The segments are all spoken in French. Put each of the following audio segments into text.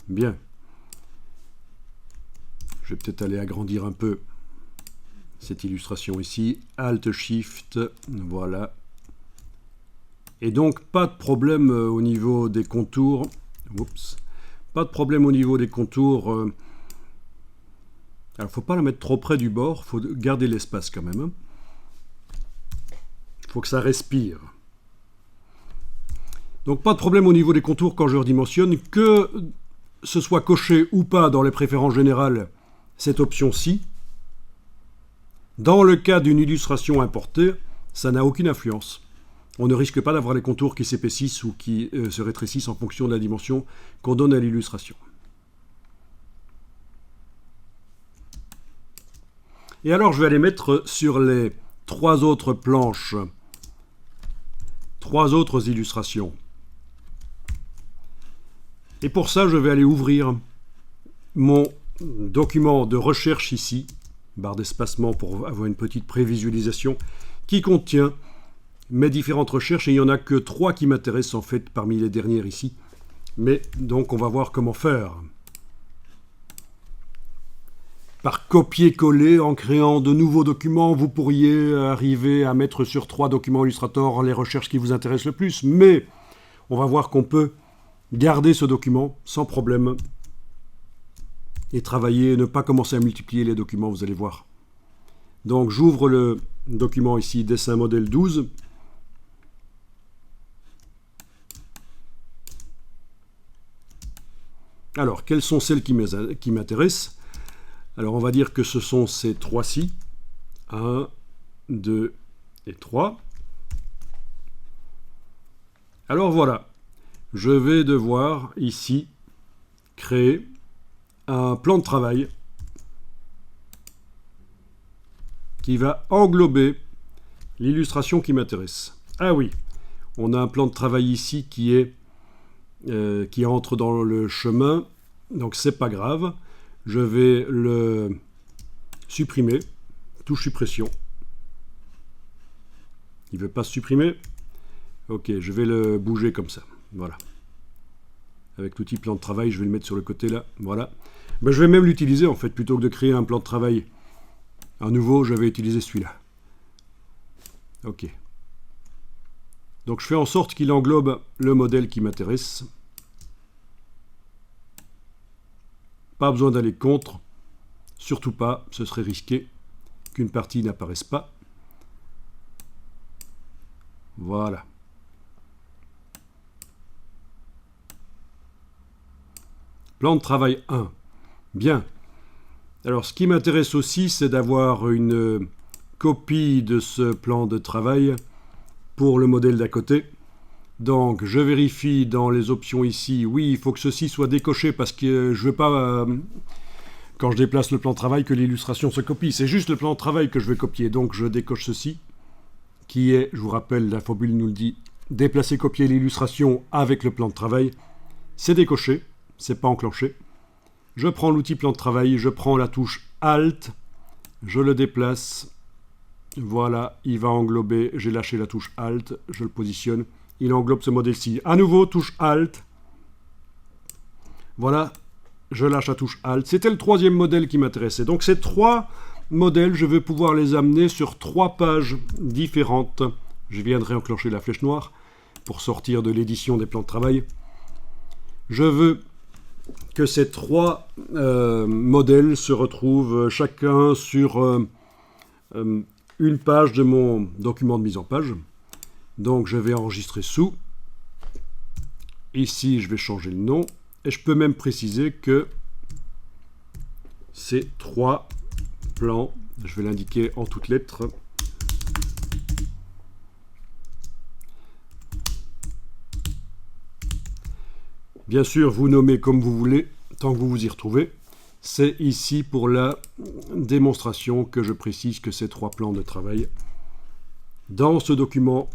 Bien. Je vais peut-être aller agrandir un peu cette illustration ici. Alt Shift, voilà. Et donc, pas de problème au niveau des contours. Oups. Pas de problème au niveau des contours. Alors, il ne faut pas la mettre trop près du bord. Il faut garder l'espace quand même. Il faut que ça respire. Donc, pas de problème au niveau des contours quand je redimensionne. Que ce soit coché ou pas dans les préférences générales, cette option-ci, dans le cas d'une illustration importée, ça n'a aucune influence. On ne risque pas d'avoir les contours qui s'épaississent ou qui se rétrécissent en fonction de la dimension qu'on donne à l'illustration. Et alors, je vais aller mettre sur les 3 autres planches, 3 autres illustrations. Et pour ça, je vais aller ouvrir mon document de recherche ici, barre d'espacement pour avoir une petite prévisualisation, qui contient mes différentes recherches, et il n'y en a que 3 qui m'intéressent en fait parmi les dernières ici. Mais donc on va voir comment faire. Par copier-coller, en créant de nouveaux documents, vous pourriez arriver à mettre sur 3 documents Illustrator les recherches qui vous intéressent le plus, mais on va voir qu'on peut garder ce document sans problème et travailler, ne pas commencer à multiplier les documents, vous allez voir. Donc j'ouvre le document ici, dessin modèle 12. Alors, quelles sont celles qui m'intéressent? Alors, on va dire que ce sont ces 3-ci. 1, 2 et 3. Alors voilà, je vais devoir ici créer un plan de travail qui va englober l'illustration qui m'intéresse. Ah oui, on a un plan de travail ici qui entre dans le chemin, donc c'est pas grave. Je vais le supprimer, touche suppression. Il ne veut pas se supprimer. Ok, je vais le bouger comme ça, voilà. Avec l'outil plan de travail, je vais le mettre sur le côté là, voilà. Ben, je vais même l'utiliser en fait, plutôt que de créer un plan de travail à nouveau, je vais utiliser celui-là. Ok. Donc je fais en sorte qu'il englobe le modèle qui m'intéresse. Pas besoin d'aller contre, surtout pas, ce serait risqué qu'une partie n'apparaisse pas. Voilà. Plan de travail 1. Bien. Alors, ce qui m'intéresse aussi, c'est d'avoir une copie de ce plan de travail pour le modèle d'à côté. Donc, je vérifie dans les options ici. Oui, il faut que ceci soit décoché parce que je ne veux pas, quand je déplace le plan de travail, que l'illustration se copie. C'est juste le plan de travail que je vais copier. Donc, je décoche ceci, qui est, je vous rappelle, la formule nous le dit, déplacer, copier l'illustration avec le plan de travail. C'est décoché, c'est pas enclenché. Je prends l'outil plan de travail, je prends la touche Alt, je le déplace. Voilà, il va englober, j'ai lâché la touche Alt, je le positionne. Il englobe ce modèle-ci. À nouveau, touche Alt. Voilà, je lâche la touche Alt. C'était le 3e modèle qui m'intéressait. Donc ces 3 modèles, je vais pouvoir les amener sur 3 pages différentes. Je viendrai enclencher la flèche noire pour sortir de l'édition des plans de travail. Je veux que ces 3 modèles se retrouvent chacun sur une page de mon document de mise en page. Donc je vais enregistrer sous. Ici, je vais changer le nom. Et je peux même préciser que ces 3 plans, je vais l'indiquer en toutes lettres. Bien sûr, vous nommez comme vous voulez, tant que vous vous y retrouvez. C'est ici pour la démonstration que je précise que ces 3 plans de travail dans ce document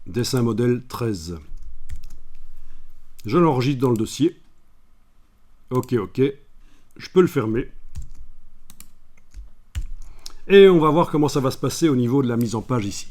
dessin modèle 13. Je l'enregistre dans le dossier. Ok, je peux le fermer. Et on va voir comment ça va se passer au niveau de la mise en page ici.